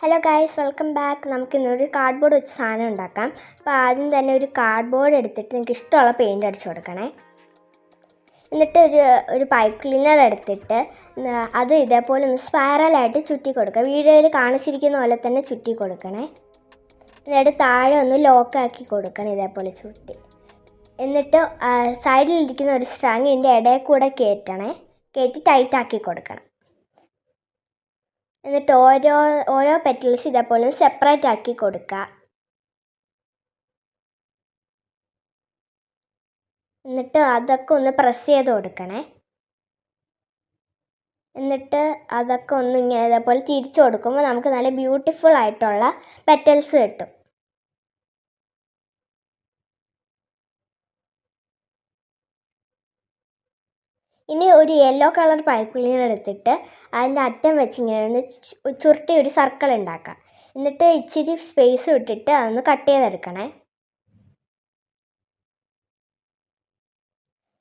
Hello guys, welcome back. നമുക്കിന്നൊരു cardboard വെച്ച് സാധനം ഉണ്ടാക്കാം. അപ്പോൾ ആദ്യം തന്നെ ഒരു കാർഡ്ബോർഡ് എടുത്തിട്ട് നിങ്ങൾക്ക് ഇഷ്ടമുള്ള പെയിൻറ്റ് അടിച്ചു കൊടുക്കണേ. എന്നിട്ട് ഒരു പൈപ്പ് ക്ലീനർ എടുത്തിട്ട് അത് ഇതേപോലെ ഒന്ന് സ്പൈറലായിട്ട് ചുറ്റി കൊടുക്കുക. വീഡിയോയിൽ കാണിച്ചിരിക്കുന്ന പോലെ തന്നെ ചുറ്റി കൊടുക്കണേ. എന്നിട്ട് താഴെ ഒന്ന് ലോക്കാക്കി കൊടുക്കണം, ഇതേപോലെ ചുറ്റി. എന്നിട്ട് സൈഡിലിരിക്കുന്ന ഒരു സ്ട്രാങ് ഇതിൻ്റെ ഇടയിൽ കൂടെ കയറ്റി ടൈറ്റാക്കി കൊടുക്കണം. എന്നിട്ട് ഓരോ പെറ്റൽസ് ഇതേപോലെ സെപ്പറേറ്റ് ആക്കി കൊടുക്കുക. എന്നിട്ട് അതൊക്കെ ഒന്ന് പ്രസ് ചെയ്ത് കൊടുക്കണേ. എന്നിട്ട് അതൊക്കെ ഒന്ന് ഇങ്ങനെ ഇതേപോലെ തിരിച്ചു കൊടുക്കുമ്പോൾ നമുക്ക് നല്ല ബ്യൂട്ടിഫുൾ ആയിട്ടുള്ള പെറ്റൽസ് കിട്ടും. ഇനി ഒരു യെല്ലോ കളർ പൈപ്പ് ക്ലീനർ എടുത്തിട്ട് അതിൻ്റെ അറ്റം വെച്ച് ഇങ്ങനെ ഒന്ന് ചുരുട്ടി ഒരു സർക്കിൾ ഉണ്ടാക്കാം. എന്നിട്ട് ഇച്ചിരി സ്പേസ് വിട്ടിട്ട് അതൊന്ന് കട്ട് ചെയ്തെടുക്കണേ.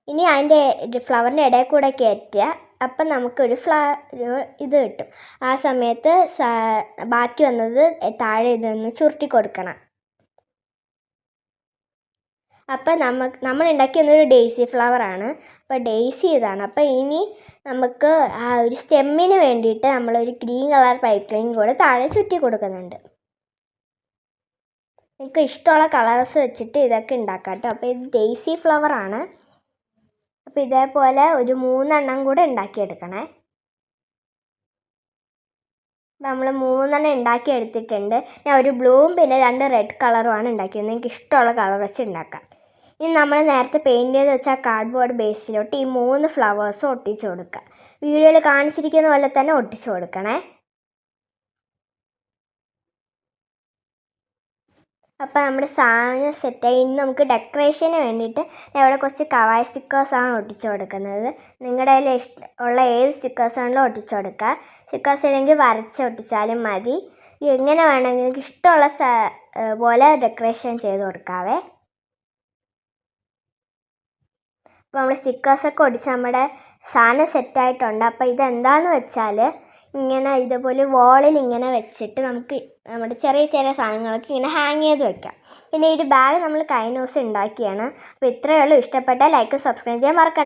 ഇനി അതിൻ്റെ ഫ്ലവറിൻ്റെ ഇടയിൽ കൂടെ കയറ്റുക. അപ്പം നമുക്കൊരു ഇത് കിട്ടും. ആ സമയത്ത് ബാക്കി വന്നത് താഴെ ഇതൊന്ന് ചുരുട്ടി കൊടുക്കണം. അപ്പം നമ്മൾ ഉണ്ടാക്കിയൊന്നൊരു ഡെയ്സി ഫ്ലവറാണ്. അപ്പോൾ ഡെയ്സി ഇതാണ്. അപ്പോൾ ഇനി നമുക്ക് ആ ഒരു സ്റ്റെമ്മിന് വേണ്ടിയിട്ട് നമ്മളൊരു ഗ്രീൻ കളർ പൈപ്പ് ലൈൻ കൂടെ താഴെ ചുറ്റി കൊടുക്കുന്നുണ്ട്. നിങ്ങൾക്ക് ഇഷ്ടമുള്ള കളേഴ്സ് വെച്ചിട്ട് ഇതൊക്കെ ഉണ്ടാക്കാം കേട്ടോ. അപ്പോൾ ഇത് ഡെയ്സി ഫ്ലവറാണ്. അപ്പോൾ ഇതേപോലെ ഒരു 3 എണ്ണം കൂടെ ഉണ്ടാക്കിയെടുക്കണേ. നമ്മൾ 3 എണ്ണം ഉണ്ടാക്കി എടുത്തിട്ടുണ്ട്. ഞാൻ ഒരു ബ്ലൂവും പിന്നെ 2 റെഡ് കളറുമാണ് ഉണ്ടാക്കിയത്. നിങ്ങൾക്ക് ഇഷ്ടമുള്ള കളർ വെച്ച് ഉണ്ടാക്കാം. ഇനി നമ്മൾ നേരത്തെ പെയിൻറ്റ് ചെയ്ത് വെച്ച കാർഡ്ബോർഡ് ബേസിലോട്ട് ഈ 3 ഫ്ലവേഴ്സും ഒട്ടിച്ച് കൊടുക്കുക. വീഡിയോയിൽ കാണിച്ചിരിക്കുന്ന പോലെ തന്നെ ഒട്ടിച്ച് കൊടുക്കണേ. അപ്പോൾ നമ്മുടെ സാധനം സെറ്റായി. ഇനി നമുക്ക് ഡെക്കറേഷന് വേണ്ടിയിട്ട് ഞാൻ ഇവിടെ കുറച്ച് കവായ് സ്റ്റിക്കേഴ്സാണ് ഒട്ടിച്ച് കൊടുക്കുന്നത്. നിങ്ങളുടെ കയ്യിൽ ഉള്ള ഏത് സ്റ്റിക്കേഴ്സാണല്ലോ ഒട്ടിച്ച് കൊടുക്കുക. സ്റ്റിക്കേഴ്സ് ഇല്ലെങ്കിൽ വരച്ച് ഒട്ടിച്ചാലും മതി. എങ്ങനെ വേണമെങ്കിൽ നിങ്ങൾക്ക് ഇഷ്ടമുള്ള പോലെ ഡെക്കറേഷൻ ചെയ്ത് കൊടുക്കാവേ. അപ്പോൾ നമ്മൾ സ്റ്റിക്കേഴ്സൊക്കെ ഒടിച്ച് നമ്മുടെ സാധനം സെറ്റായിട്ടുണ്ട്. അപ്പോൾ ഇതെന്താണെന്ന് വെച്ചാൽ ഇങ്ങനെ ഇതുപോലെ വോളിൽ ഇങ്ങനെ വെച്ചിട്ട് നമുക്ക് നമ്മുടെ ചെറിയ സാധനങ്ങളൊക്കെ ഇങ്ങനെ ഹാങ് ചെയ്ത് വെക്കാം. പിന്നെ ഈ ഒരു ബാഗ് നമ്മൾ കഴിഞ്ഞ ദിവസം ഉണ്ടാക്കിയാണ്. അപ്പോൾ ഇത്രയേ ഉള്ളൂ. ഇഷ്ടപ്പെട്ടാൽ ലൈക്ക് സബ്സ്ക്രൈബ് ചെയ്യാൻ മറക്കണ്ട.